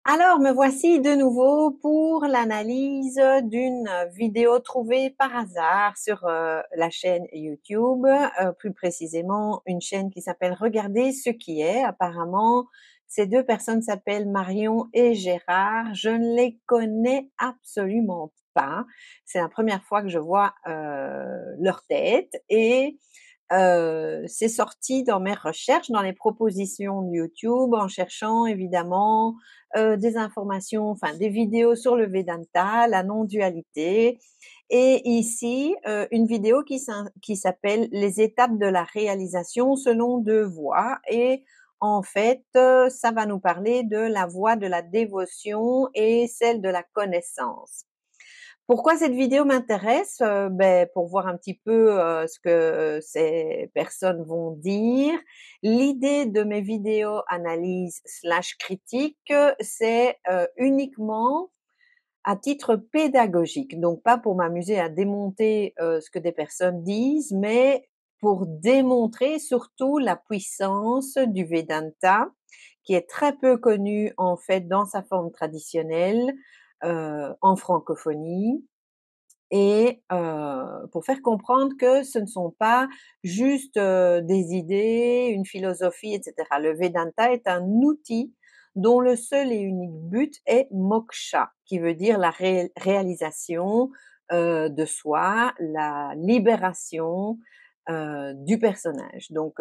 Alors, me voici de nouveau pour l'analyse d'une vidéo trouvée par hasard sur la chaîne YouTube, plus précisément une chaîne qui s'appelle Regardez ce qui est. Apparemment, ces deux personnes s'appellent Marion et Gérard. Je ne les connais absolument pas. C'est la première fois que je vois leur tête et c'est sorti dans mes recherches, dans les propositions de YouTube, en cherchant évidemment des informations, enfin des vidéos sur le Vedanta, la non-dualité, et ici une vidéo qui s'appelle Les étapes de la réalisation selon deux voies, et en fait ça va nous parler de la voie de la dévotion et celle de la connaissance. Pourquoi cette vidéo m'intéresse? Pour voir un petit peu ce que ces personnes vont dire. L'idée de mes vidéos analyse slash critique, c'est uniquement à titre pédagogique, donc pas pour m'amuser à démonter ce que des personnes disent, mais pour démontrer surtout la puissance du Vedanta, qui est très peu connu en fait dans sa forme traditionnelle en francophonie, et pour faire comprendre que ce ne sont pas juste des idées, une philosophie, etc. Le Vedanta est un outil dont le seul et unique but est moksha, qui veut dire la réalisation de soi, la libération du personnage. Donc,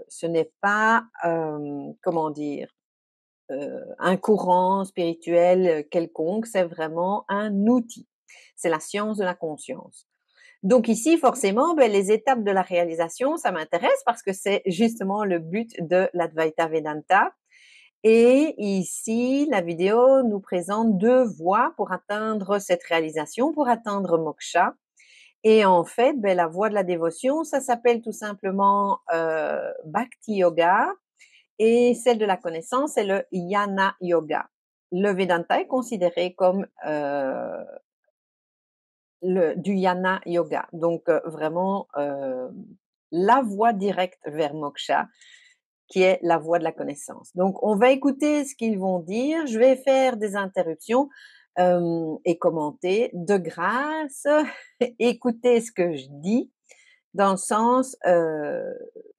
ce n'est pas, comment dire, un courant spirituel quelconque, c'est vraiment un outil. C'est la science de la conscience. Donc ici, forcément, les étapes de la réalisation, ça m'intéresse parce que c'est justement le but de l'Advaita Vedanta. Et ici, la vidéo nous présente deux voies pour atteindre cette réalisation, pour atteindre moksha. Et en fait, la voie de la dévotion, ça s'appelle tout simplement Bhakti Yoga, et celle de la connaissance, c'est le Jnana Yoga. Le Vedanta est considéré comme du Jnana Yoga, donc vraiment la voie directe vers moksha, qui est la voie de la connaissance. Donc, on va écouter ce qu'ils vont dire. Je vais faire des interruptions et commenter. De grâce, écoutez ce que je dis, dans le sens,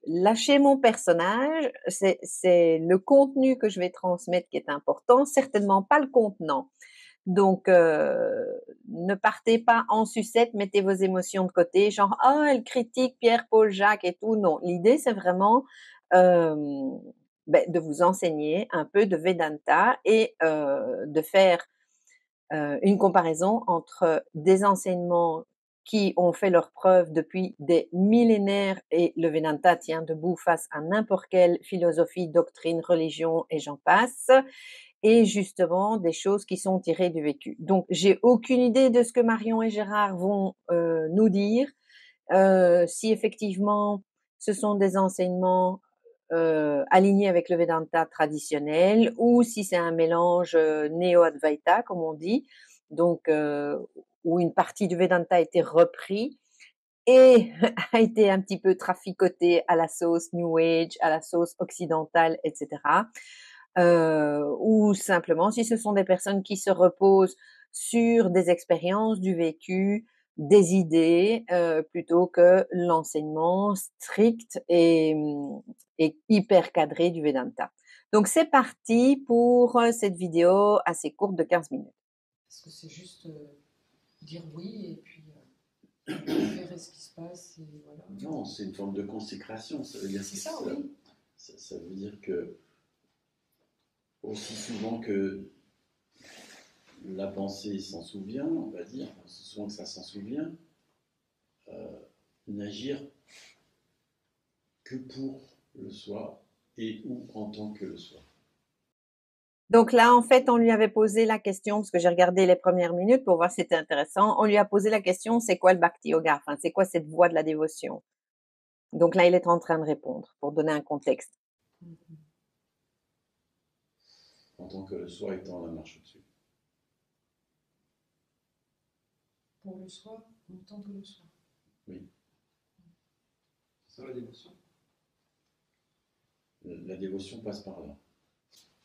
lâcher mon personnage, c'est le contenu que je vais transmettre qui est important, certainement pas le contenant. Donc, ne partez pas en sucette, mettez vos émotions de côté, genre « Ah, elle critique Pierre, Paul, Jacques et tout ». Non, l'idée, c'est vraiment de vous enseigner un peu de Vedanta et de faire une comparaison entre des enseignements qui ont fait leurs preuves depuis des millénaires, et le Vedanta tient debout face à n'importe quelle philosophie, doctrine, religion et j'en passe, et justement des choses qui sont tirées du vécu. Donc, j'ai aucune idée de ce que Marion et Gérard vont nous dire, si effectivement ce sont des enseignements alignés avec le Vedanta traditionnel, ou si c'est un mélange néo-Advaita, comme on dit, donc où une partie du Vedanta a été repris et a été un petit peu traficoté à la sauce New Age, à la sauce occidentale, etc. Ou simplement si ce sont des personnes qui se reposent sur des expériences, du vécu, des idées, plutôt que l'enseignement strict et hyper cadré du Vedanta. Donc c'est parti pour cette vidéo assez courte de 15 minutes. Est-ce que c'est juste dire oui et puis faire ce qui se passe et voilà. Non, c'est une forme de consécration. Ça veut dire c'est ça, oui. Ça veut dire que aussi souvent que la pensée s'en souvient, on va dire, aussi souvent que ça s'en souvient, n'agir que pour le soi et ou en tant que le soi. Donc là, en fait, on lui avait posé la question, parce que j'ai regardé les premières minutes pour voir si c'était intéressant, on lui a posé la question, c'est quoi le Bhakti Yoga? Enfin, c'est quoi cette voie de la dévotion? Donc là, il est en train de répondre, pour donner un contexte. En tant que le soi étant la marche au-dessus. Pour le soi, en tant que le soi. Oui. C'est ça la dévotion. La dévotion passe par là.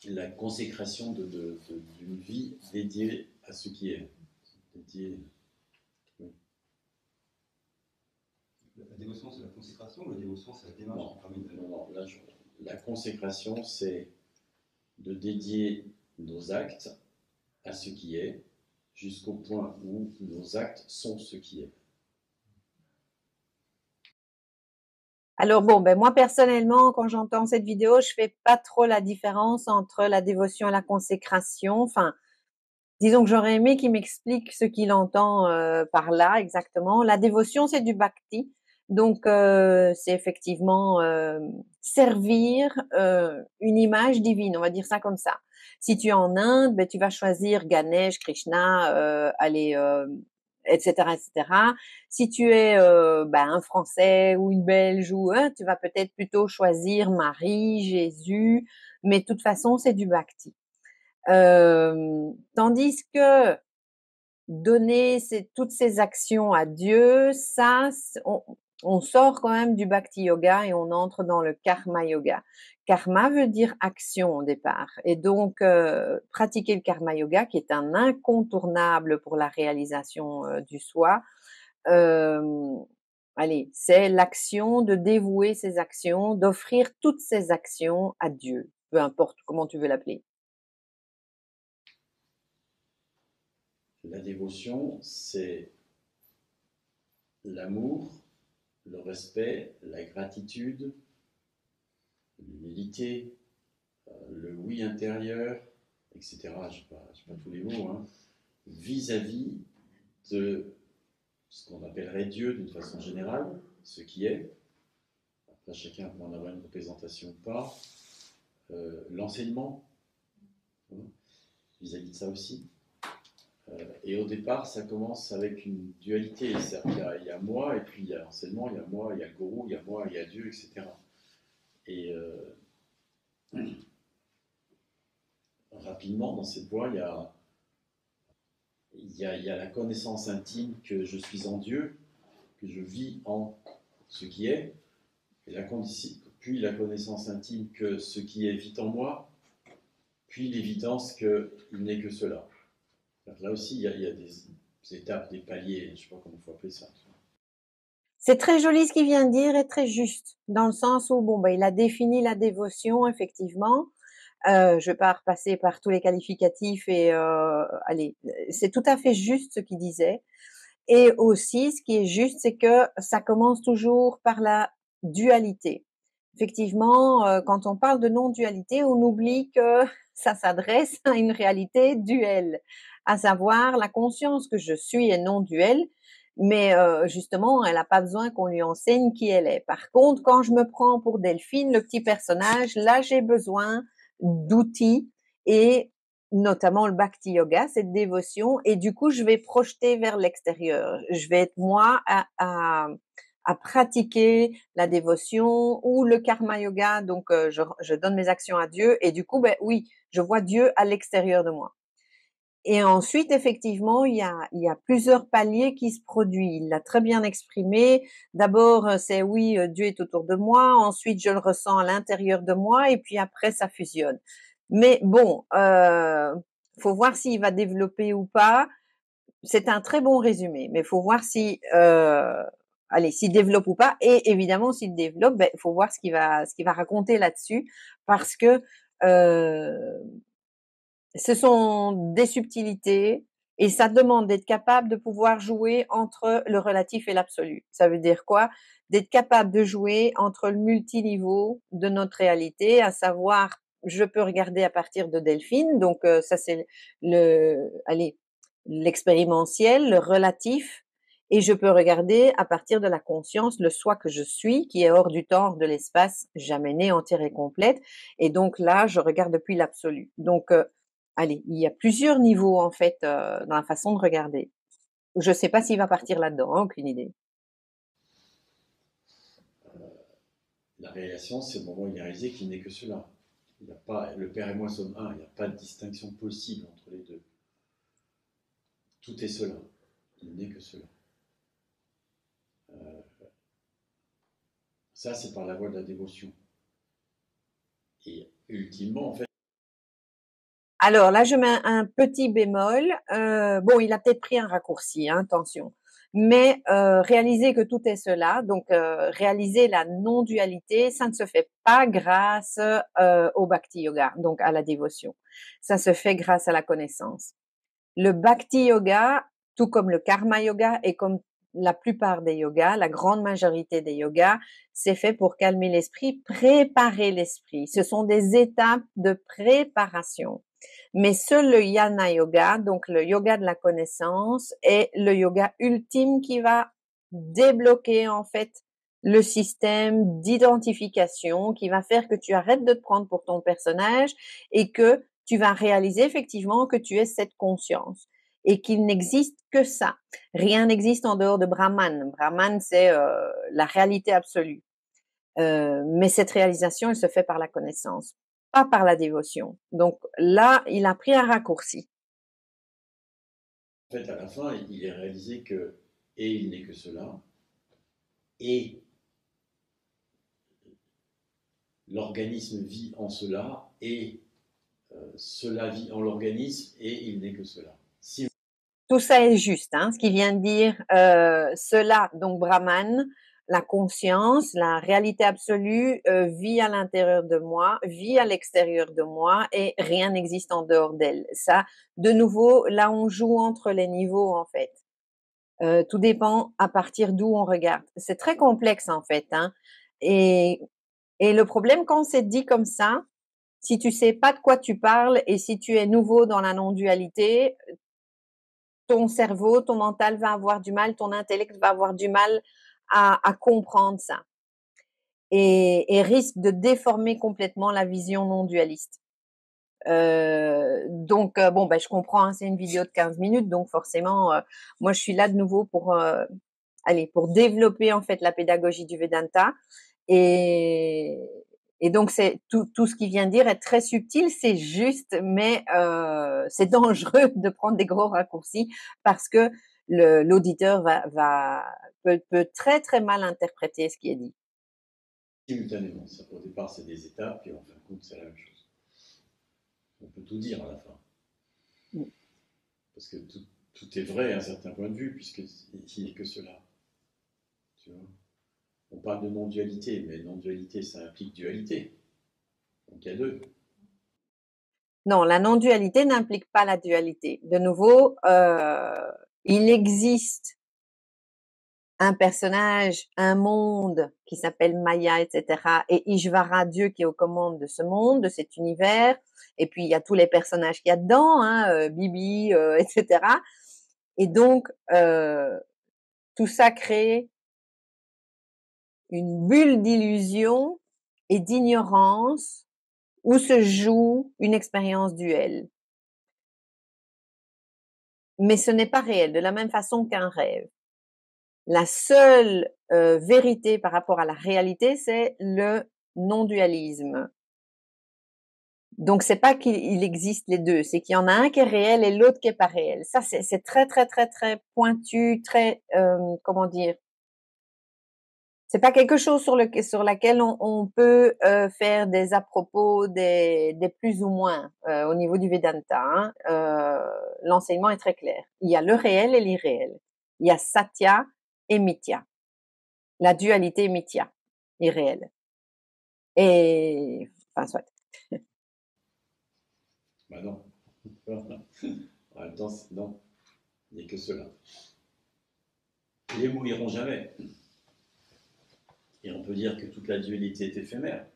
la consécration d'une vie dédiée à ce qui est. Dédiée. La dévotion, c'est la consécration ou la dévotion, c'est la démarche non, là, la consécration, c'est de dédier nos actes à ce qui est, jusqu'au point où nos actes sont ce qui est. Alors bon, ben moi personnellement, quand j'entends cette vidéo, je fais pas trop la différence entre la dévotion et la consécration. Enfin, disons que j'aurais aimé qu'il m'explique ce qu'il entend par là exactement. La dévotion, c'est du bhakti. Donc, c'est effectivement servir une image divine, on va dire ça comme ça. Si tu es en Inde, ben, tu vas choisir Ganesh, Krishna, etc., etc. Si tu es ben, un Français ou une Belge, ou tu vas peut-être plutôt choisir Marie, Jésus, mais de toute façon, c'est du bhakti. Tandis que donner toutes ces actions à Dieu, ça, on sort quand même du bhakti yoga et on entre dans le karma yoga. Karma veut dire action au départ. Et donc, pratiquer le karma yoga, qui est un incontournable pour la réalisation du soi, allez, c'est l'action de dévouer ses actions, d'offrir toutes ses actions à Dieu, peu importe comment tu veux l'appeler. La dévotion, c'est l'amour, le respect, la gratitude, l'humilité, le oui intérieur, etc. Je n'ai pas tous les mots, hein, vis-à-vis de ce qu'on appellerait Dieu d'une façon générale, ce qui est. Après, chacun peut en avoir une représentation ou pas. L'enseignement, hein, vis-à-vis de ça aussi. Et au départ, ça commence avec une dualité. Il y a moi, et puis il y a l'enseignement, il y a moi, il y a le gourou, il y a moi, il y a Dieu, etc. Et rapidement, dans cette voie, il y a la connaissance intime que je suis en Dieu, que je vis en ce qui est, et puis la connaissance intime que ce qui est vit en moi, puis l'évidence qu'il n'est que cela. Là aussi, il y a des étapes, des paliers, je ne sais pas comment il faut appeler ça. C'est très joli ce qu'il vient de dire et très juste, dans le sens où, bon, ben, il a défini la dévotion, effectivement. Je vais pas repasser par tous les qualificatifs et allez, c'est tout à fait juste ce qu'il disait. Et aussi, ce qui est juste, c'est que ça commence toujours par la dualité. Effectivement, quand on parle de non-dualité, on oublie que ça s'adresse à une réalité duelle, à savoir la conscience que je suis est non-duelle, mais justement, elle n'a pas besoin qu'on lui enseigne qui elle est. Par contre, quand je me prends pour Delphine, le petit personnage, là, j'ai besoin d'outils et notamment le bhakti yoga, cette dévotion, et du coup, je vais projeter vers l'extérieur. Je vais être moi à pratiquer la dévotion ou le karma yoga, donc je donne mes actions à Dieu, et du coup, ben oui, je vois Dieu à l'extérieur de moi. Et ensuite, effectivement, il y a plusieurs paliers qui se produisent. Il l'a très bien exprimé. D'abord, c'est oui, Dieu est autour de moi. Ensuite, je le ressens à l'intérieur de moi. Et puis après, ça fusionne. Mais bon, faut voir s'il va développer ou pas. C'est un très bon résumé, mais faut voir si, allez, s'il développe ou pas. Et évidemment, s'il développe, ben, faut voir ce qu'il va raconter là-dessus, parce que ce sont des subtilités et ça demande d'être capable de pouvoir jouer entre le relatif et l'absolu. Ça veut dire quoi? D'être capable de jouer entre le multiniveau de notre réalité, à savoir, je peux regarder à partir de Delphine, donc ça c'est allez, l'expérimentiel, le relatif, et je peux regarder à partir de la conscience, le soi que je suis, qui est hors du temps, hors de l'espace, jamais né, entière et complète. Et donc là, je regarde depuis l'absolu. Donc, allez, il y a plusieurs niveaux en fait dans la façon de regarder. Je ne sais pas s'il va partir là-dedans, hein, aucune idée. La réalisation, c'est le moment où il est réalisé qu'il n'est que cela. Il n'y a pas, le Père et moi sommes un, il n'y a pas de distinction possible entre les deux. Tout est cela. Il n'est que cela. Ça, c'est par la voie de la dévotion. Et ultimement, en fait, Alors là, je mets un petit bémol. Bon, il a peut-être pris un raccourci, hein, attention. Mais réaliser que tout est cela, donc réaliser la non-dualité, ça ne se fait pas grâce au Bhakti Yoga, donc à la dévotion. Ça se fait grâce à la connaissance. Le Bhakti Yoga, tout comme le Karma Yoga et comme la plupart des yogas, la grande majorité des yogas, c'est fait pour calmer l'esprit, préparer l'esprit. Ce sont des étapes de préparation. Mais seul le Jnana Yoga, donc le yoga de la connaissance, est le yoga ultime qui va débloquer en fait le système d'identification, qui va faire que tu arrêtes de te prendre pour ton personnage et que tu vas réaliser effectivement que tu es cette conscience et qu'il n'existe que ça. Rien n'existe en dehors de Brahman. Brahman, c'est la réalité absolue. Mais cette réalisation, elle se fait par la connaissance, pas par la dévotion. Donc là, il a pris un raccourci. En fait, à la fin, il est réalisé que, et il n'est que cela, et l'organisme vit en cela, et cela vit en l'organisme, et il n'est que cela. Si... Tout ça est juste, hein, ce qu'il vient de dire. Cela, donc Brahman, la conscience, la réalité absolue vit à l'intérieur de moi, vit à l'extérieur de moi et rien n'existe en dehors d'elle. Ça, de nouveau, là on joue entre les niveaux en fait. Tout dépend à partir d'où on regarde. C'est très complexe en fait, hein. Et, et le problème quand c'est dit comme ça, si tu sais pas de quoi tu parles et si tu es nouveau dans la non-dualité, ton cerveau, ton mental va avoir du mal, ton intellect va avoir du mal à comprendre ça et risque de déformer complètement la vision non dualiste. Donc bon, ben je comprends, hein, c'est une vidéo de 15 minutes, donc forcément, moi je suis là de nouveau pour pour développer en fait la pédagogie du Vedanta et donc c'est tout ce qu'il vient de dire est très subtil, c'est juste, mais c'est dangereux de prendre des gros raccourcis parce que l'auditeur peut très très mal interpréter ce qui est dit. Simultanément, au départ c'est des étapes, et en fin de compte c'est la même chose. On peut tout dire à la fin. Parce que tout est vrai à un certain point de vue, puisqu'il n'est que cela. Tu vois, on parle de non-dualité, mais non-dualité, ça implique dualité. Donc il y a deux. Non, la non-dualité n'implique pas la dualité. De nouveau, il existe un personnage, un monde qui s'appelle Maya, etc. Et Ishvara, Dieu qui est aux commandes de ce monde, de cet univers. Et puis, il y a tous les personnages qu'il y a dedans, hein, Bibi, etc. Et donc, tout ça crée une bulle d'illusion et d'ignorance où se joue une expérience duelle. Mais ce n'est pas réel, de la même façon qu'un rêve. La seule vérité par rapport à la réalité, c'est le non-dualisme. Donc, c'est pas qu'il existe les deux, c'est qu'il y en a un qui est réel et l'autre qui est pas réel. Ça, c'est très, très, très, très pointu, très, comment dire, c'est pas quelque chose sur laquelle on peut faire des à propos, des plus ou moins au niveau du Vedanta. Hein. L'enseignement est très clair. Il y a le réel et l'irréel. Il y a Satya et Mithya. La dualité est Mithya, irréel. Et enfin, soit. Ben non. En même temps, non. Il n'y a que cela. Les mots iront jamais. Et on peut dire que toute la dualité est éphémère,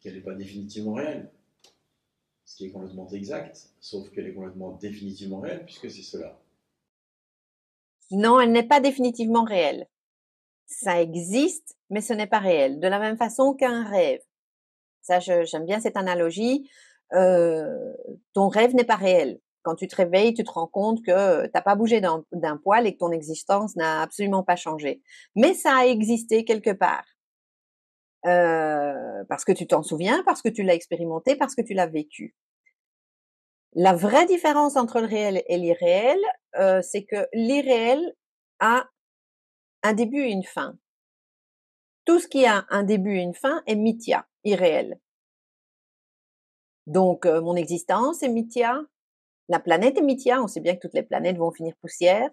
qu'elle n'est pas définitivement réelle, ce qui est complètement exact, sauf qu'elle est complètement définitivement réelle, puisque c'est cela. Non, elle n'est pas définitivement réelle. Ça existe, mais ce n'est pas réel. De la même façon qu'un rêve. Ça, j'aime bien cette analogie. Ton rêve n'est pas réel. Quand tu te réveilles, tu te rends compte que t'as pas bougé d'un poil et que ton existence n'a absolument pas changé. Mais ça a existé quelque part. Parce que tu t'en souviens, parce que tu l'as expérimenté, parce que tu l'as vécu. La vraie différence entre le réel et l'irréel, c'est que l'irréel a un début et une fin. Tout ce qui a un début et une fin est mithya, irréel. Donc, mon existence est mithya, la planète est mithya, on sait bien que toutes les planètes vont finir poussière,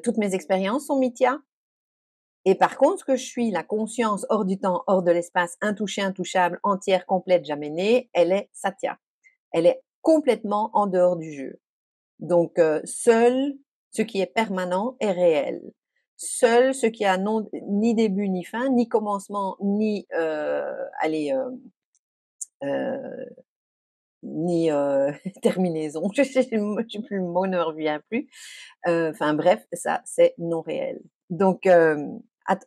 toutes mes expériences sont mithya. Et par contre, ce que je suis, la conscience hors du temps, hors de l'espace, intouchée, intouchable, entière, complète, jamais née, elle est satya. Elle est complètement en dehors du jeu. Donc, seul ce qui est permanent est réel. Seul ce qui a ni début ni fin, ni commencement, ni ni terminaison. Je sais plus, le mot ne me revient plus. Enfin bref, ça c'est non réel. Donc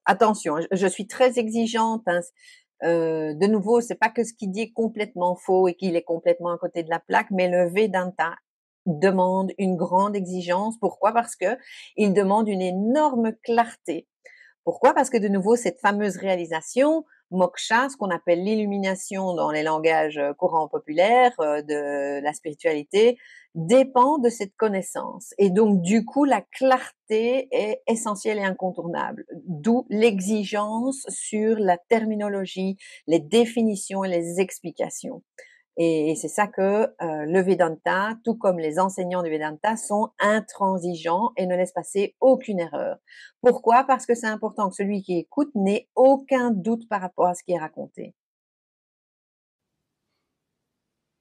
attention, je suis très exigeante. Hein. De nouveau, c'est pas que ce qu'il dit est complètement faux et qu'il est complètement à côté de la plaque, mais le Vedanta demande une grande exigence. Pourquoi? Parce que il demande une énorme clarté. Pourquoi? Parce que de nouveau, cette fameuse réalisation, moksha, ce qu'on appelle l'illumination dans les langages courants populaires de la spiritualité, dépend de cette connaissance. Et donc, du coup, la clarté est essentielle et incontournable. D'où l'exigence sur la terminologie, les définitions et les explications. Et c'est ça que le Vedanta, tout comme les enseignants du Vedanta, sont intransigeants et ne laissent passer aucune erreur. Pourquoi? Parce que c'est important que celui qui écoute n'ait aucun doute par rapport à ce qui est raconté.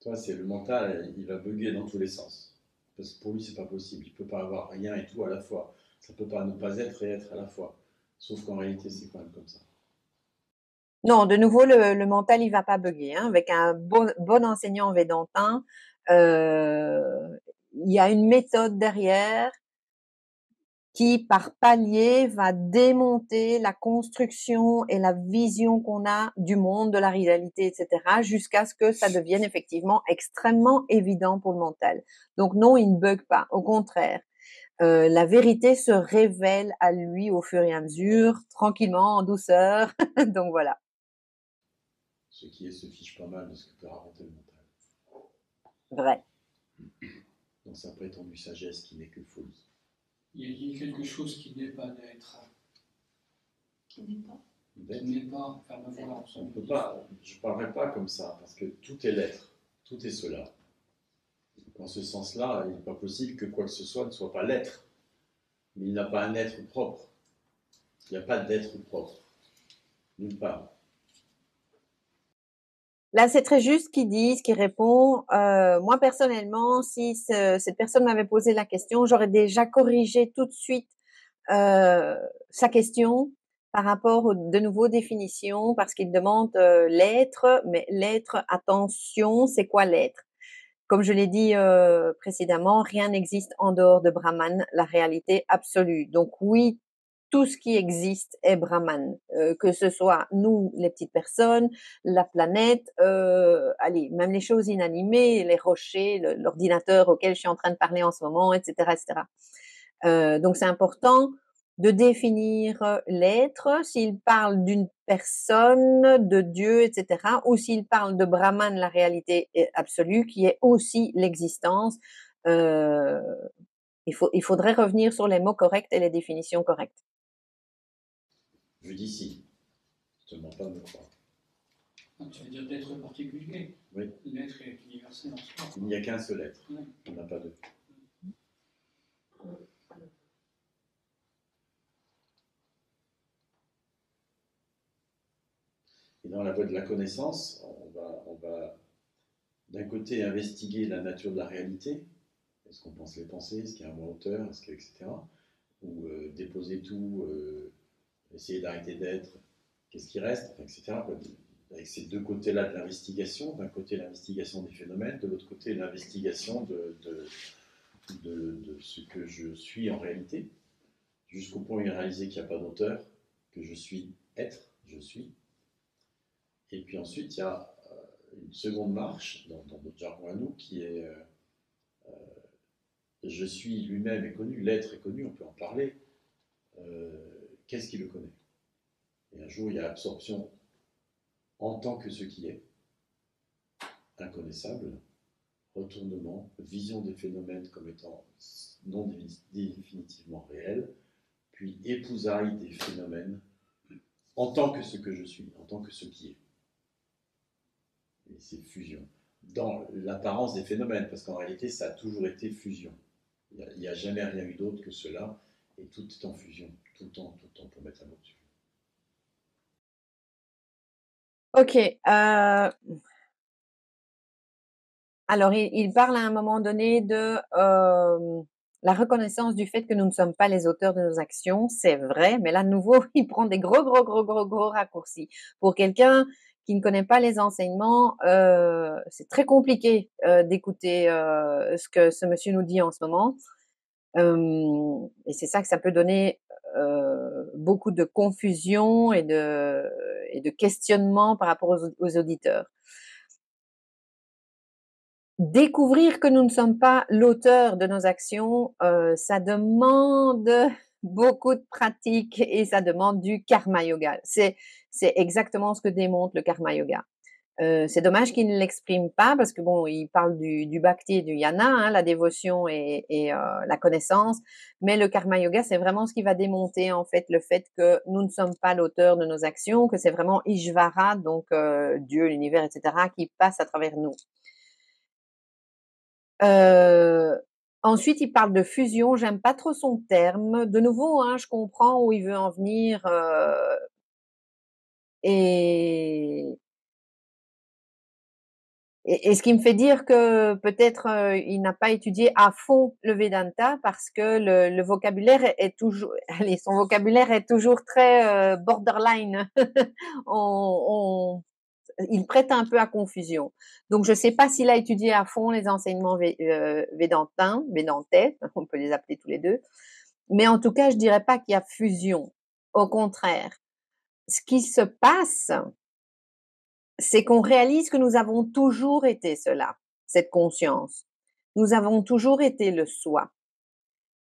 Toi, c'est le mental, il va bugger dans tous les sens. Parce que pour lui, c'est pas possible. Il peut pas avoir rien et tout à la fois. Ça peut pas ne pas être et être à la fois. Sauf qu'en réalité, c'est quand même comme ça. Non, de nouveau, le mental, il va pas bugger. Hein. Avec un bon enseignant védantin, il y a une méthode derrière qui, par palier, va démonter la construction et la vision qu'on a du monde, de la réalité, etc., jusqu'à ce que ça devienne effectivement extrêmement évident pour le mental. Donc non, il ne bug pas. Au contraire, la vérité se révèle à lui au fur et à mesure, tranquillement, en douceur. Donc voilà. Ce qui est se fiche pas mal de ce que peut raconter le mental. Vrai. Dans sa prétendue sagesse qui n'est que folie. Il y a quelque chose qui n'est pas d'être. Qui n'est pas. D'être. Qui n'est pas, faire me voir. On peut pas, je ne parlerai pas comme ça, parce que tout est l'être, tout est cela. Dans ce sens-là, il n'est pas possible que quoi que ce soit ne soit pas l'être. Mais il n'a pas un être propre. Il n'y a pas d'être propre. Nulle part. Là, c'est très juste ce qu'il dit, ce qu'il répond. Moi, personnellement, si cette personne m'avait posé la question, j'aurais déjà corrigé tout de suite sa question par rapport aux de nouveau définitions, parce qu'il demande l'être, mais l'être, attention, c'est quoi l'être? Comme je l'ai dit précédemment, rien n'existe en dehors de Brahman, la réalité absolue. Donc oui, tout ce qui existe est Brahman, que ce soit nous, les petites personnes, la planète, allez, même les choses inanimées, les rochers, l'ordinateur auquel je suis en train de parler en ce moment, etc., etc. Donc c'est important de définir l'être, s'il parle d'une personne, de Dieu, etc., ou s'il parle de Brahman, la réalité absolue, qui est aussi l'existence. Il faudrait revenir sur les mots corrects et les définitions correctes. Je dis si. Je ne te demande pas de me croire. Tu veux dire d'être particulier. Oui. L'être est universel en soi. Il n'y a qu'un seul être. Oui. Il n'y en a pas deux. Et dans la voie de la connaissance, on va d'un côté investiguer la nature de la réalité. Est-ce qu'on pense les pensées? Est-ce qu'il y a un mot auteur? Est-ce que, etc. Ou déposer tout, essayer d'arrêter d'être. Qu'est-ce qui reste? Etc. Avec ces deux côtés-là de l'investigation. D'un côté, l'investigation des phénomènes. De l'autre côté, l'investigation de ce que je suis en réalité. Jusqu'au point où il a réalisé qu'il n'y a pas d'auteur, que je suis être, je suis. Et puis ensuite, il y a une seconde marche dans notre jargon à nous qui est je suis lui-même est connu, l'être est connu, on peut en parler. Qu'est-ce qui le connaît? Et un jour, il y a absorption en tant que ce qui est, inconnaissable, retournement, vision des phénomènes comme étant non définitivement réels, puis épousailles des phénomènes en tant que ce que je suis, en tant que ce qui est. Et c'est fusion. dans l'apparence des phénomènes, parce qu'en réalité, ça a toujours été fusion. Il n'y a jamais rien eu d'autre que cela, et tout est en fusion, tout le temps, pour mettre un mot dessus. Ok. Alors, il parle à un moment donné de la reconnaissance du fait que nous ne sommes pas les auteurs de nos actions. C'est vrai, mais là, de nouveau, il prend des gros raccourcis. Pour quelqu'un qui ne connaît pas les enseignements, c'est très compliqué d'écouter ce que ce monsieur nous dit en ce moment. Et c'est ça que ça peut donner beaucoup de confusion et de questionnement par rapport aux auditeurs. Découvrir que nous ne sommes pas l'auteur de nos actions, ça demande beaucoup de pratique et ça demande du karma yoga. C'est exactement ce que démontre le karma yoga. C'est dommage qu'il ne l'exprime pas parce que bon, il parle du bhakti et du yana, hein, la dévotion et la connaissance, mais le karma yoga, c'est vraiment ce qui va démonter en fait le fait que nous ne sommes pas l'auteur de nos actions, que c'est vraiment Ishvara, donc Dieu, l'univers, etc., qui passe à travers nous. Ensuite, il parle de fusion. J'aime pas trop son terme. De nouveau, hein, je comprends où il veut en venir. Et, et ce qui me fait dire que peut-être il n'a pas étudié à fond le Vedanta parce que le vocabulaire est toujours, allez, son vocabulaire est toujours très borderline. on, il prête un peu à confusion. Donc, je ne sais pas s'il a étudié à fond les enseignements védantais, on peut les appeler tous les deux, mais en tout cas, je dirais pas qu'il y a fusion. Au contraire, ce qui se passe, c'est qu'on réalise que nous avons toujours été cela, cette conscience. Nous avons toujours été le soi.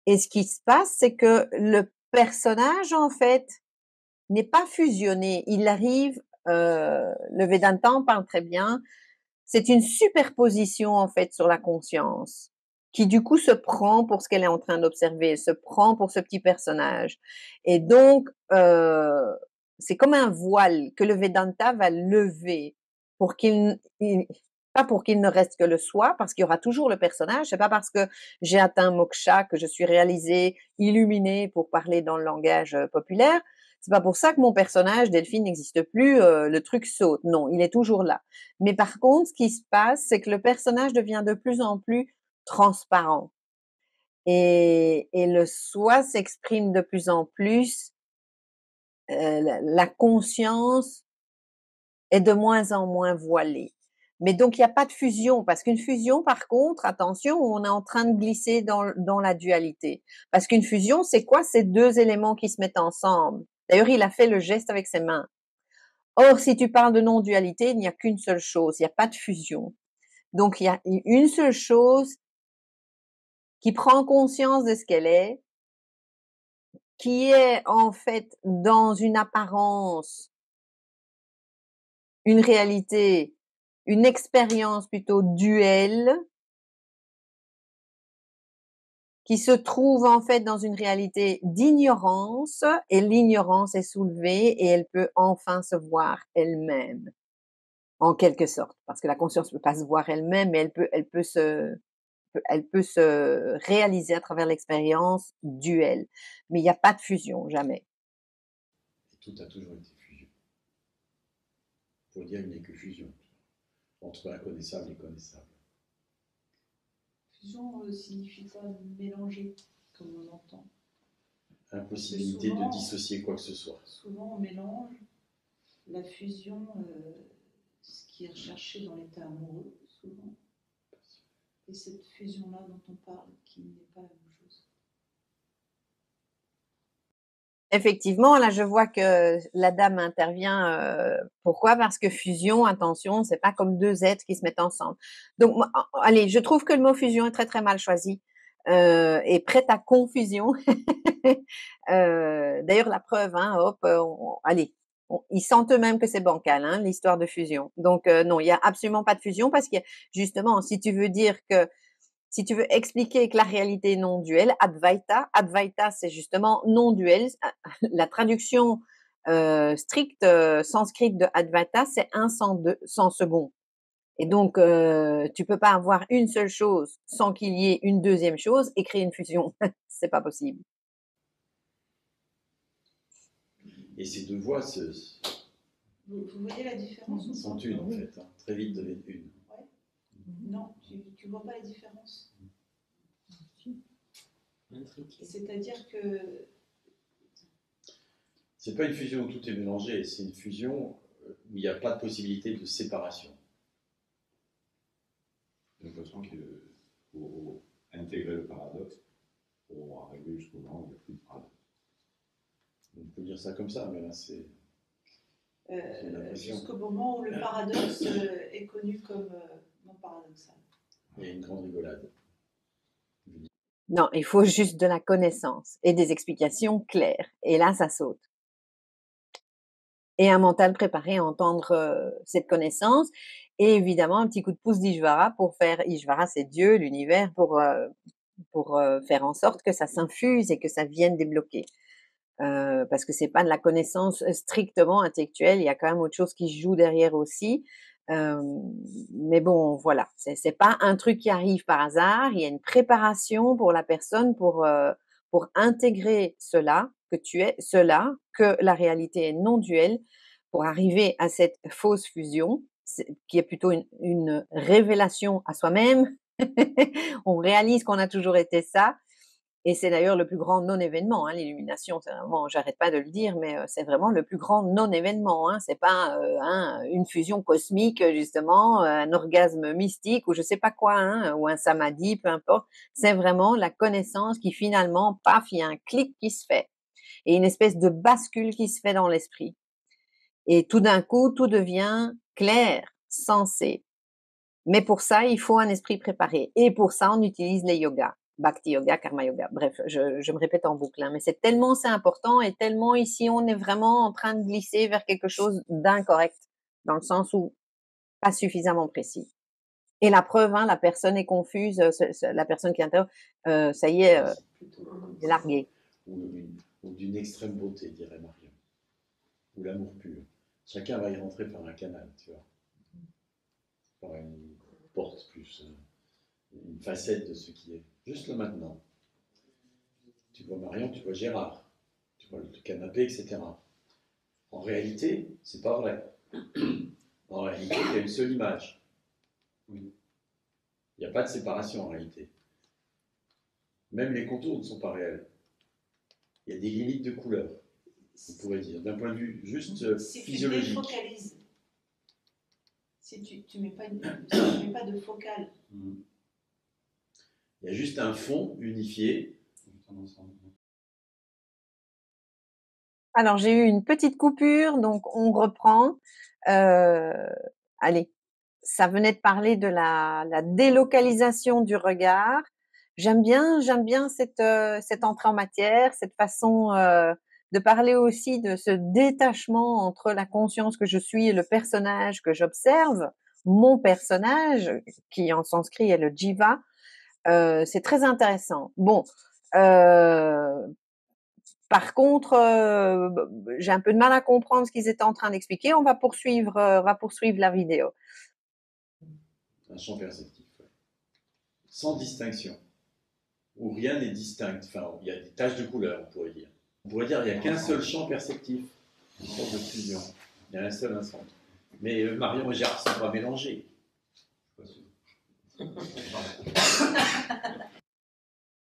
Et ce qui se passe, c'est que le personnage, en fait, n'est pas fusionné. Il arrive, le Vedanta en parle très bien, c'est une superposition en fait sur la conscience qui du coup se prend pour ce qu'elle est en train d'observer, se prend pour ce petit personnage. Et donc, c'est comme un voile que le Vedanta va lever pour pas pour qu'il ne reste que le soi, parce qu'il y aura toujours le personnage. C'est pas parce que j'ai atteint moksha que je suis réalisée, illuminée, pour parler dans le langage populaire. C'est pas pour ça que mon personnage Delphine n'existe plus, le truc saute. Non, il est toujours là. Mais par contre, ce qui se passe, c'est que le personnage devient de plus en plus transparent. Et le soi s'exprime de plus en plus. La conscience est de moins en moins voilée. Mais donc, il n'y a pas de fusion, parce qu'une fusion, par contre, attention, on est en train de glisser dans la dualité. Parce qu'une fusion, c'est quoi? C'est deux éléments qui se mettent ensemble. D'ailleurs, il a fait le geste avec ses mains. Or, si tu parles de non-dualité, il n'y a qu'une seule chose, il n'y a pas de fusion. Donc, il y a une seule chose qui prend conscience de ce qu'elle est, qui est en fait dans une apparence, une réalité, une expérience plutôt duelle, qui se trouve en fait dans une réalité d'ignorance, et l'ignorance est soulevée et elle peut enfin se voir elle-même, en quelque sorte, parce que la conscience ne peut pas se voir elle-même, mais elle peut se réaliser à travers l'expérience duelle. Mais il n'y a pas de fusion, jamais. Et tout a toujours été fusion. Pour dire qu'il n'y a que fusion entre inconnaissable et connaissable. Fusion signifie pas mélanger, comme on entend. Impossibilité de dissocier quoi que ce soit. Souvent, on mélange la fusion, ce qui est recherché dans l'état amoureux, souvent, et cette fusion-là dont on parle, qui n'est pas la même chose. Effectivement, là, je vois que la dame intervient. Pourquoi? Parce que fusion, attention, c'est pas comme deux êtres qui se mettent ensemble. Donc, allez, je trouve que le mot fusion est très très mal choisi et prête à confusion. D'ailleurs, la preuve, hein, hop, allez, ils sentent eux-mêmes que c'est bancal, hein, l'histoire de fusion. Donc, non, il y a absolument pas de fusion parce que justement, si tu veux dire que si tu veux expliquer que la réalité est non-duelle, Advaita, c'est justement non-duel. La traduction stricte sanscrite de Advaita, c'est un sans second. Et donc, tu peux pas avoir une seule chose sans qu'il y ait une deuxième chose et créer une fusion. C'est pas possible. Et ces deux voies Vous voyez la différence ou sont pas? une en fait, hein. Très vite deviennent une. Non, tu vois pas la différence. C'est-à-dire que C'est pas une fusion où tout est mélangé, c'est une fusion où il n'y a pas de possibilité de séparation. J'ai l'impression qu'il faut intégrer le paradoxe pour arriver jusqu'au moment où il n'y a plus de paradoxe. On peut dire ça comme ça, mais là c'est l'impression. jusqu'au moment où le paradoxe est connu comme non paradoxal. Il y a une grande rigolade. Non, il faut juste de la connaissance et des explications claires. Et là, ça saute. Et un mental préparé à entendre cette connaissance. Et évidemment, un petit coup de pouce d'Ishvara pour faire, Ishvara c'est Dieu, l'univers, pour faire en sorte que ça s'infuse et que ça vienne débloquer. Parce que c'est pas de la connaissance strictement intellectuelle, il y a quand même autre chose qui se joue derrière aussi. Mais bon, voilà, c'est pas un truc qui arrive par hasard. Il y a une préparation pour la personne pour intégrer cela, que tu es cela, que la réalité est non duelle, pour arriver à cette fausse fusion, qui est plutôt une révélation à soi-même. On réalise qu'on a toujours été ça. Et c'est d'ailleurs le plus grand non-événement, hein, l'illumination. C'est vraiment, j'arrête pas de le dire, mais c'est vraiment le plus grand non-événement. Hein. C'est pas une fusion cosmique justement, un orgasme mystique ou je sais pas quoi, hein, ou un samadhi, peu importe. C'est vraiment la connaissance qui finalement, paf, il y a un clic qui se fait et une espèce de bascule qui se fait dans l'esprit. Et tout d'un coup, tout devient clair, sensé. Mais pour ça, il faut un esprit préparé. Et pour ça, on utilise les yogas. Bhakti yoga, karma yoga. Bref, je me répète en boucle, hein, mais c'est important et tellement ici, on est vraiment en train de glisser vers quelque chose d'incorrect, dans le sens où pas suffisamment précis. Et la preuve, hein, la personne est confuse, la personne qui interroge, ça y est, est larguée. Ou d'une extrême beauté, dirait Marion. Ou l'amour pur. Chacun va y rentrer par un canal, tu vois. Par une porte plus, une facette de ce qui est. Juste le maintenant. Tu vois Marion, tu vois Gérard, tu vois le canapé, etc. En réalité, c'est pas vrai. En réalité, il y a une seule image. Oui. Il n'y a pas de séparation en réalité. Même les contours ne sont pas réels. Il y a des limites de couleur, on pourrait dire, d'un point de vue juste si physiologique. Tu défocalises, si tu mets pas de focale. Il y a juste un fond unifié. Alors, j'ai eu une petite coupure, donc on reprend. Allez, ça venait de parler de la délocalisation du regard. J'aime bien cette entrée en matière, cette façon de parler aussi de ce détachement entre la conscience que je suis et le personnage que j'observe, mon personnage, qui en sanskrit est le jiva. C'est très intéressant. Bon, par contre, j'ai un peu de mal à comprendre ce qu'ils étaient en train d'expliquer. On va poursuivre la vidéo. Un champ perceptif, ouais. Sans distinction, où rien n'est distinct. Enfin, il y a des taches de couleur, on pourrait dire. On pourrait dire qu'il n'y a qu'un seul champ perceptif, une sorte de fusion. Il y a un seul instant. Mais Marion et Gérard ne sont pas mélangés.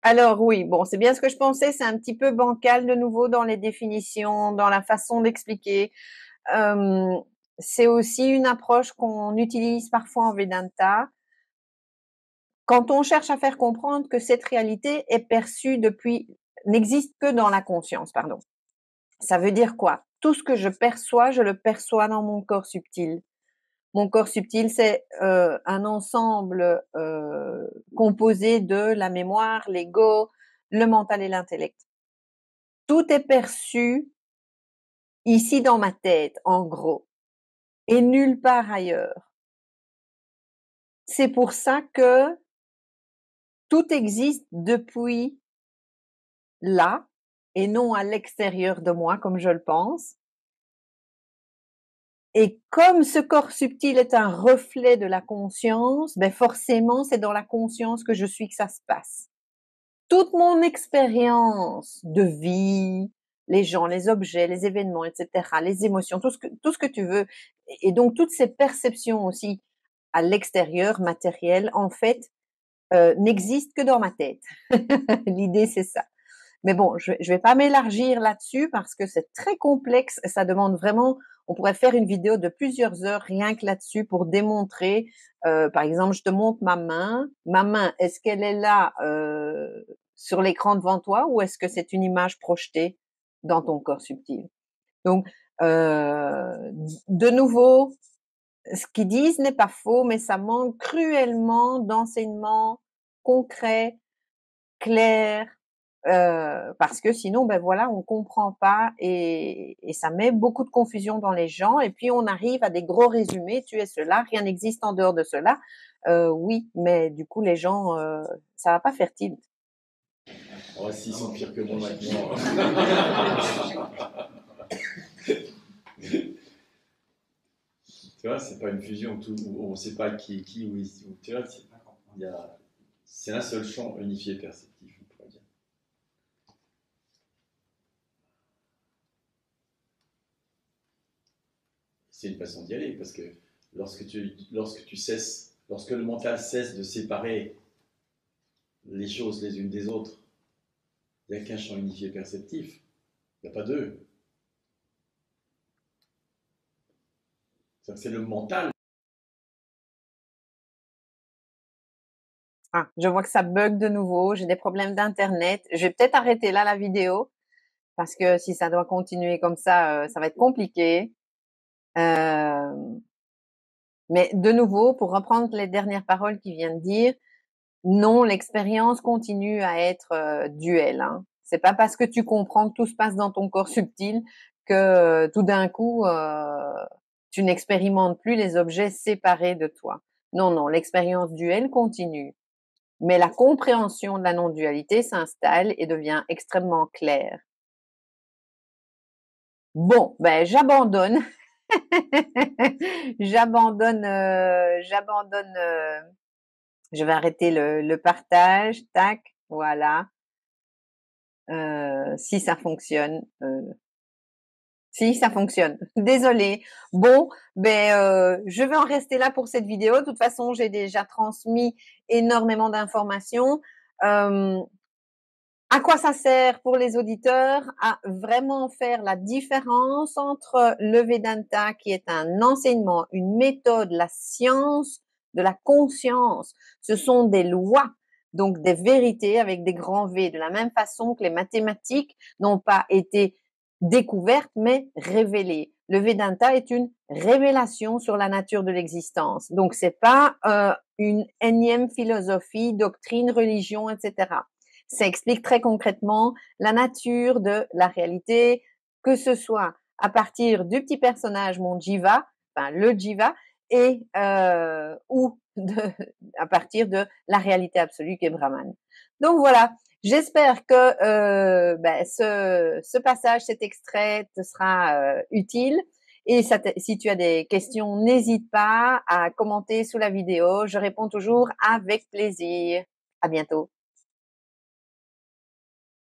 Alors oui, bon, c'est bien ce que je pensais, c'est un petit peu bancal de nouveau dans les définitions, dans la façon d'expliquer. C'est aussi une approche qu'on utilise parfois en Vedanta. Quand on cherche à faire comprendre que cette réalité est perçue n'existe que dans la conscience, pardon. Ça veut dire quoi? Tout ce que je le perçois dans mon corps subtil. Mon corps subtil, c'est un ensemble composé de la mémoire, l'ego, le mental et l'intellect. Tout est perçu ici dans ma tête, en gros, et nulle part ailleurs. C'est pour ça que tout existe depuis là et non à l'extérieur de moi, comme je le pense. Et comme ce corps subtil est un reflet de la conscience, ben forcément, c'est dans la conscience que je suis que ça se passe. Toute mon expérience de vie, les gens, les objets, les événements, etc., les émotions, tout ce que tu veux, et donc toutes ces perceptions aussi à l'extérieur, matériel, en fait, n'existent que dans ma tête. L'idée, c'est ça. Mais bon, je vais pas m'élargir là-dessus parce que c'est très complexe et ça demande vraiment, on pourrait faire une vidéo de plusieurs heures rien que là-dessus pour démontrer, par exemple, je te montre ma main, est-ce qu'elle est là sur l'écran devant toi ou est-ce que c'est une image projetée dans ton corps subtil? Donc, de nouveau, ce qu'ils disent n'est pas faux, mais ça manque cruellement d'enseignements concrets, clairs, parce que sinon, ben voilà, on comprend pas et ça met beaucoup de confusion dans les gens. Et puis on arrive à des gros résumés. Tu es cela, rien n'existe en dehors de cela. Oui, mais du coup les gens, ça va pas faire tilt. Oh, s'ils sont pires que moi maintenant. Tu vois, c'est pas une fusion où on ne sait pas qui est qui, où tu vois, c'est un seul champ unifié perceptif, on pourrait dire. C'est une façon d'y aller, parce que lorsque le mental cesse de séparer les choses les unes des autres, il n'y a qu'un champ unifié perceptif, il n'y a pas deux. C'est le mental. Ah, je vois que ça bug de nouveau. J'ai des problèmes d'internet. Je vais peut-être arrêter là la vidéo parce que si ça doit continuer comme ça, ça va être compliqué. Mais de nouveau, pour reprendre les dernières paroles qu'il vient de dire, non, l'expérience continue à être duelle. Hein. C'est pas parce que tu comprends que tout se passe dans ton corps subtil que tout d'un coup tu n'expérimentes plus les objets séparés de toi. Non, non, l'expérience duelle continue. Mais la compréhension de la non-dualité s'installe et devient extrêmement claire. Bon, ben j'abandonne. j'abandonne. Je vais arrêter le partage. Tac, voilà. Si ça fonctionne. Si ça fonctionne. Désolée. Bon, ben je vais en rester là pour cette vidéo. De toute façon, j'ai déjà transmis énormément d'informations. À quoi ça sert pour les auditeurs? À vraiment faire la différence entre le Vedanta, qui est un enseignement, une méthode, la science de la conscience. Ce sont des lois, donc des vérités avec des grands V, de la même façon que les mathématiques n'ont pas été découvertes, mais révélées. Le Vedanta est une révélation sur la nature de l'existence. Donc, c'est pas une énième philosophie, doctrine, religion, etc. Ça explique très concrètement la nature de la réalité, que ce soit à partir du petit personnage, mon Jiva, enfin le Jiva, et ou à partir de la réalité absolue qui est Brahman. Donc voilà, j'espère que ce passage, cet extrait te sera utile. Et si tu as des questions, n'hésite pas à commenter sous la vidéo. Je réponds toujours avec plaisir. À bientôt.